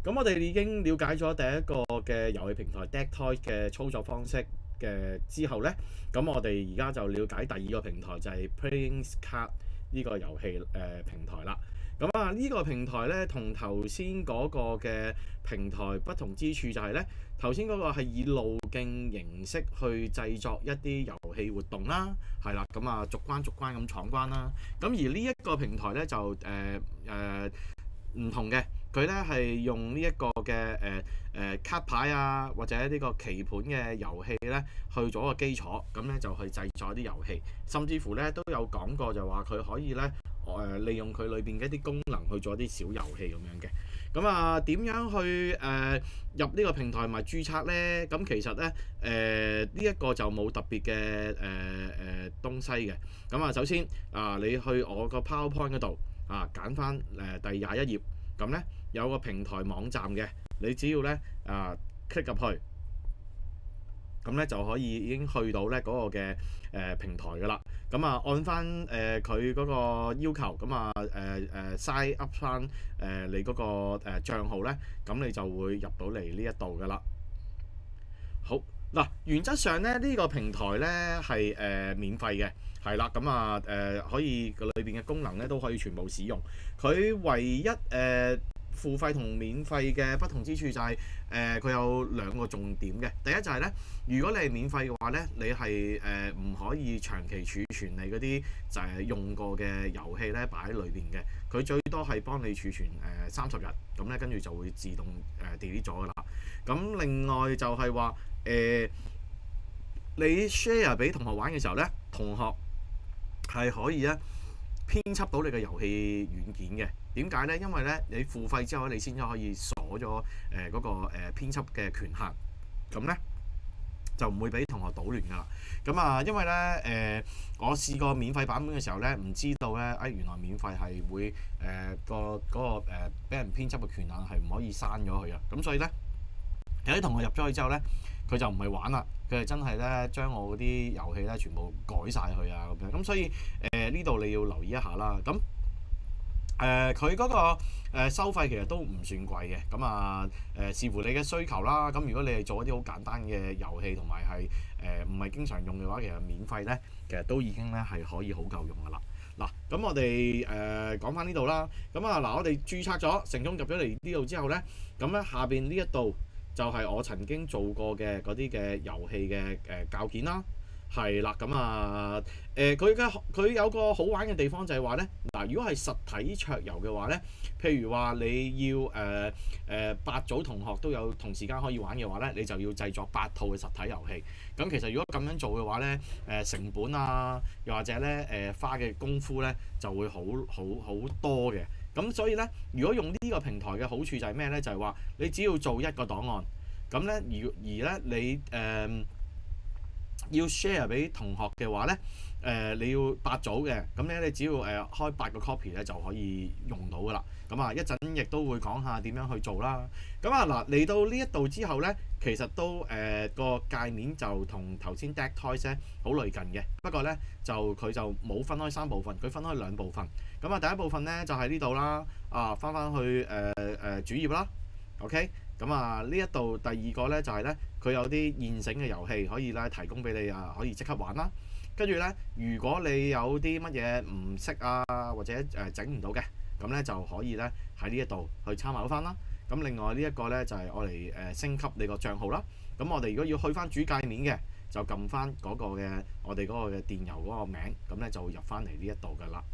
咁我哋已經了解咗第一個嘅遊戲平台 DeckToys 嘅操作方式嘅之後呢，咁我哋而家就了解第二個平台就係 Playing Card 呢個遊戲平台啦。咁啊，呢個平台呢，同頭先嗰個嘅平台不同之處就係呢，頭先嗰個係以路徑形式去製作一啲遊戲活動啦，係啦，咁啊逐關逐關咁闖關啦。咁而呢一個平台呢，就唔同嘅，佢咧係用呢一個嘅卡牌啊，或者呢個棋盤嘅遊戲咧，去做個基礎，咁咧就去製作啲遊戲，甚至乎咧都有講過就話佢可以咧利用佢裏邊嘅一啲功能去做一啲小遊戲咁樣嘅。咁啊點樣去入呢個平台同埋註冊咧？咁其實咧呢一個就冇特別嘅東西嘅。咁啊首先你去我個 PowerPoint 嗰度。揀翻第21頁，咁咧有個平台網站嘅，你只要咧click 入去，咁咧就可以已經去到咧嗰個嘅平台噶啦。咁按翻佢嗰個要求，咁sign up 翻你嗰個帳號咧，咁你就會入到嚟呢一度噶啦。好嗱，原則上咧呢個平台咧係免費嘅。係啦，咁可以個裏邊嘅功能咧都可以全部使用。佢唯一付費同免費嘅不同之處就係佢有兩個重點嘅。第一就係咧，如果你係免費嘅話咧，你係唔可以長期儲存你嗰啲就係用過嘅遊戲咧擺喺裏邊嘅。佢最多係幫你儲存30日，咁咧跟住就會自動delete 咗噶啦。咁另外就係話你 share 俾同學玩嘅時候咧，同學係可以咧編輯到你嘅遊戲軟件嘅。點解呢？因為咧你付費之後你先至可以鎖咗嗰個編輯嘅權限，咁咧就唔會俾同學搗亂噶啦。咁因為咧我試過免費版本嘅時候咧，唔知道咧原來免費係會嗰個俾人編輯嘅權限係唔可以刪咗佢啊。咁所以咧有啲同學入咗去之後咧，佢就唔係玩啦，佢係真係咧將我嗰啲遊戲咧全部改晒佢啊咁樣。咁所以呢度你要留意一下啦。咁佢嗰個收費其實都唔算貴嘅。咁視乎你嘅需求啦。咁如果你係做一啲好簡單嘅遊戲同埋係唔係經常用嘅話，其實免費咧其實都已經咧係可以好夠用噶啦。嗱，咁我哋講翻呢度啦。咁我哋註冊咗成功入咗嚟呢度之後咧，咁咧下邊呢一度就係我曾經做過嘅嗰啲嘅遊戲嘅教件啦。係啦，佢有個好玩嘅地方就係話咧，如果係實體桌遊嘅話咧，譬如話你要8組同學都有同時間可以玩嘅話咧，你就要製作8套嘅實體遊戲。咁其實如果咁樣做嘅話咧，成本又或者咧花嘅功夫咧就會好多嘅。咁所以咧，如果用呢個平台嘅好處就係咩咧？就係話你只要做一個檔案，咁咧而咧你要 share 俾同學嘅話咧，你要8組嘅，咁咧你只要開8個 copy 咧就可以用到噶啦。咁一陣亦都會講下點樣去做啦。咁嚟到呢一度之後咧，其實都個界面就同頭先 DeckToys 咧好類近嘅，不過咧佢就冇分開3部分，佢分開2部分。第一部分咧就係呢度啦，翻去主頁啦 ，OK。咁呢一度第二個咧就係咧，佢有啲現成嘅遊戲可以咧提供俾你可以即刻玩啦。跟住咧，如果你有啲乜嘢唔識或者整唔到嘅，咁咧就可以咧喺呢一度去參考翻啦。咁另外呢一個咧就係我嚟升級你個帳號啦。咁我哋如果要去翻主界面嘅，就撳翻嗰個嘅我哋嗰個嘅電郵嗰個名，咁咧就會入翻嚟呢一度噶啦。